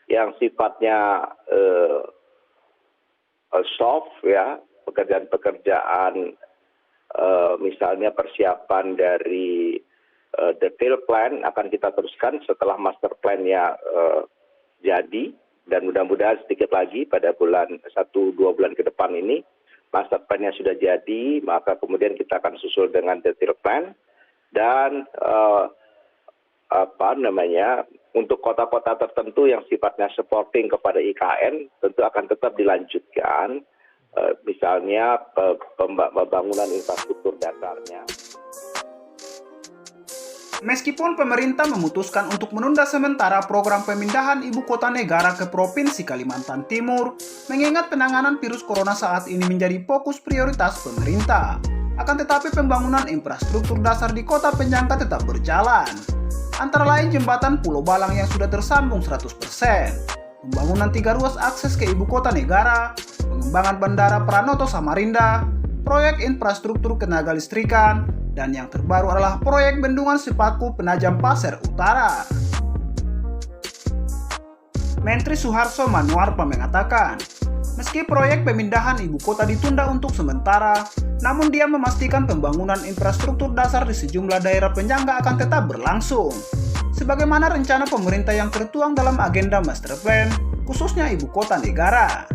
yang sifatnya soft ya, pekerjaan-pekerjaan misalnya persiapan dari detail plan akan kita teruskan setelah master plan-nya jadi, dan mudah-mudahan sedikit lagi pada bulan 1-2 bulan ke depan ini master plan-nya sudah jadi, maka kemudian kita akan susul dengan detail plan. Dan untuk kota-kota tertentu yang sifatnya supporting kepada IKN tentu akan tetap dilanjutkan, misalnya pembangunan infrastruktur dasarnya. Meskipun pemerintah memutuskan untuk menunda sementara program pemindahan ibu kota negara ke Provinsi Kalimantan Timur, mengingat penanganan virus corona saat ini menjadi fokus prioritas pemerintah. Akan tetapi pembangunan infrastruktur dasar di kota penyangga tetap berjalan. Antara lain jembatan Pulau Balang yang sudah tersambung 100%, pembangunan 3 ruas akses ke ibu kota negara, pengembangan Bandara Pranoto Samarinda, proyek infrastruktur tenaga listrikan, dan yang terbaru adalah proyek Bendungan Sepaku Penajam Pasir Utara. Menteri Suharto Manoarfa mengatakan, meski proyek pemindahan ibu kota ditunda untuk sementara, namun dia memastikan pembangunan infrastruktur dasar di sejumlah daerah penyangga akan tetap berlangsung, sebagaimana rencana pemerintah yang tertuang dalam agenda master plan, khususnya ibu kota negara.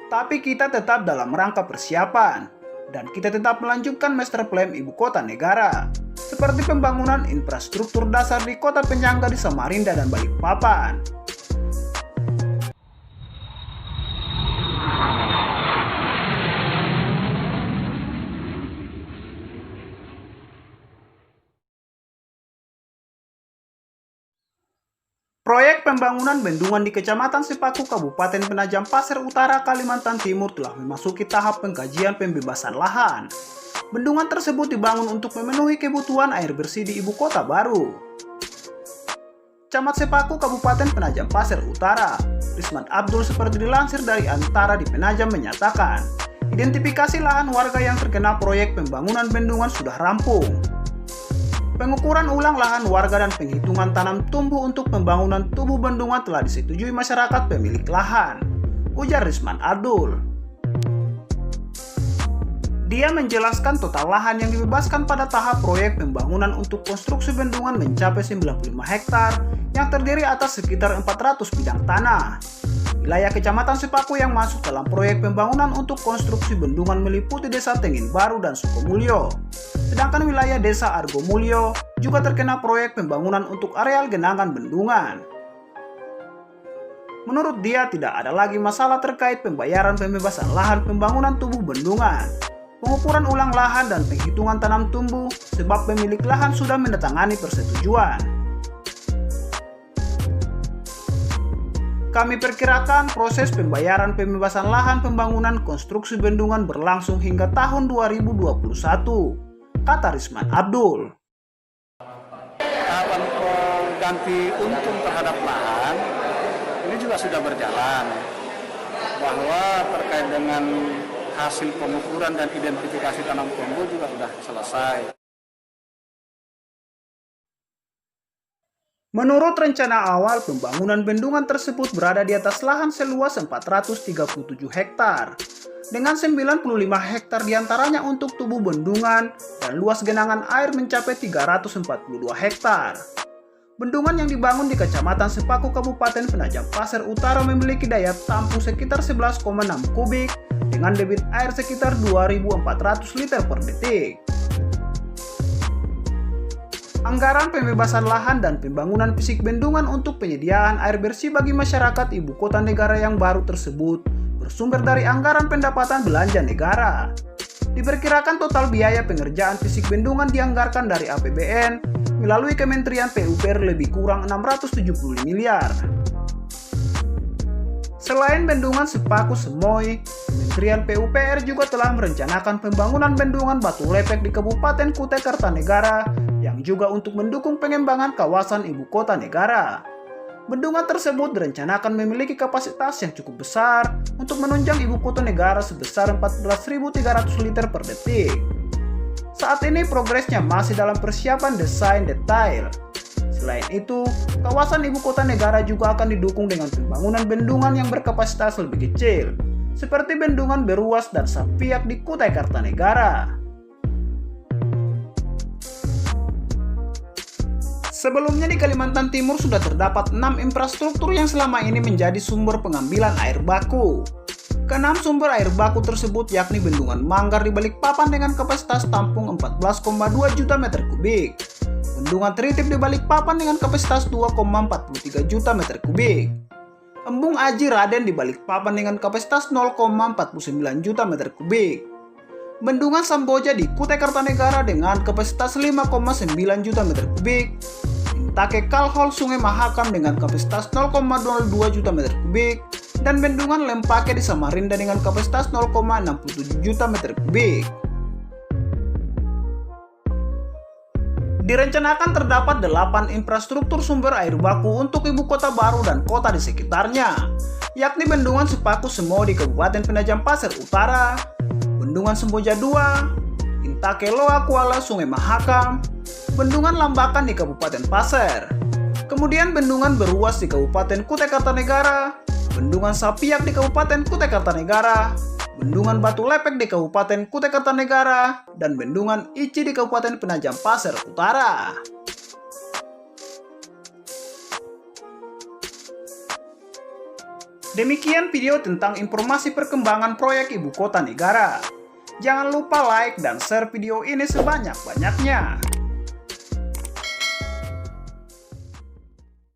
Tapi kita tetap dalam rangka persiapan, dan kita tetap melanjutkan master plan ibu kota negara, seperti pembangunan infrastruktur dasar di kota penyangga di Samarinda dan Balikpapan. Proyek pembangunan bendungan di Kecamatan Sepaku, Kabupaten Penajam Pasir Utara, Kalimantan Timur telah memasuki tahap pengkajian pembebasan lahan. Bendungan tersebut dibangun untuk memenuhi kebutuhan air bersih di ibu kota baru. Camat Sepaku, Kabupaten Penajam Pasir Utara, Risman Abdul seperti dilansir dari Antara di Penajam menyatakan, identifikasi lahan warga yang terkena proyek pembangunan bendungan sudah rampung. Pengukuran ulang lahan warga dan penghitungan tanam tumbuh untuk pembangunan tubuh bendungan telah disetujui masyarakat pemilik lahan, ujar Risman Abdul. Dia menjelaskan total lahan yang dibebaskan pada tahap proyek pembangunan untuk konstruksi bendungan mencapai 95 hektar yang terdiri atas sekitar 400 bidang tanah. Wilayah Kecamatan Sepaku yang masuk dalam proyek pembangunan untuk konstruksi bendungan meliputi Desa Tengin Baru dan Sukomulyo. Sedangkan wilayah Desa Argomulyo juga terkena proyek pembangunan untuk areal genangan bendungan. Menurut dia tidak ada lagi masalah terkait pembayaran pembebasan lahan pembangunan tubuh bendungan, pengukuran ulang lahan dan penghitungan tanam tumbuh sebab pemilik lahan sudah menandatangani persetujuan. Kami perkirakan proses pembayaran pembebasan lahan pembangunan konstruksi bendungan berlangsung hingga tahun 2021, kata Risman Abdul. Tahapan ganti untung terhadap lahan ini juga sudah berjalan, bahwa terkait dengan hasil pengukuran dan identifikasi tanam tumbuh juga sudah selesai. Menurut rencana awal, pembangunan bendungan tersebut berada di atas lahan seluas 437 hektar, dengan 95 hektar diantaranya untuk tubuh bendungan dan luas genangan air mencapai 342 hektar. Bendungan yang dibangun di Kecamatan Sepaku, Kabupaten Penajam Pasir Utara memiliki daya tampung sekitar 11,6 kubik dengan debit air sekitar 2.400 liter per detik. Anggaran pembebasan lahan dan pembangunan fisik bendungan untuk penyediaan air bersih bagi masyarakat ibu kota negara yang baru tersebut bersumber dari anggaran pendapatan belanja negara. Diperkirakan total biaya pengerjaan fisik bendungan dianggarkan dari APBN melalui Kementerian PUPR lebih kurang 670 miliar. Selain bendungan Sepaku Semoy, Kementerian PUPR juga telah merencanakan pembangunan bendungan Batu Lepek di Kabupaten Kutai Kartanegara yang juga untuk mendukung pengembangan kawasan ibu kota negara. Bendungan tersebut direncanakan memiliki kapasitas yang cukup besar untuk menunjang ibu kota negara sebesar 14.300 liter per detik. Saat ini progresnya masih dalam persiapan desain detail, Selain itu, kawasan ibu kota negara juga akan didukung dengan pembangunan bendungan yang berkapasitas lebih kecil, seperti Bendungan Beruas dan Sapiak di Kutai Kartanegara. Sebelumnya di Kalimantan Timur sudah terdapat 6 infrastruktur yang selama ini menjadi sumber pengambilan air baku. Keenam sumber air baku tersebut yakni Bendungan Manggar di Balikpapan dengan kapasitas tampung 14,2 juta meter kubik, Bendungan Tritip di Balikpapan dengan kapasitas 2,43 juta meter kubik, Embung Aji Raden di Balikpapan dengan kapasitas 0,49 juta meter kubik, Bendungan Samboja di Kutai Kartanegara dengan kapasitas 5,9 juta meter kubik, Intake Kalhol Sungai Mahakam dengan kapasitas 0,02 juta meter kubik, dan Bendungan Lempake di Samarinda dengan kapasitas 0,67 juta meter kubik. Direncanakan terdapat 8 infrastruktur sumber air baku untuk ibu kota baru dan kota di sekitarnya, yakni Bendungan Sepaku Semo di Kabupaten Penajam Pasir Utara, Bendungan Semboja II, Intake Loa Kuala Sungai Mahakam, Bendungan Lambakan di Kabupaten Pasir, kemudian Bendungan Beruas di Kabupaten Kutai Kartanegara, Bendungan Sapiak di Kabupaten Kutai Kartanegara, Bendungan Batu Lepek di Kabupaten Kutai Kartanegara, dan Bendungan Ici di Kabupaten Penajam Pasir Utara. Demikian video tentang informasi perkembangan proyek ibu kota negara. Jangan lupa like dan share video ini sebanyak-banyaknya.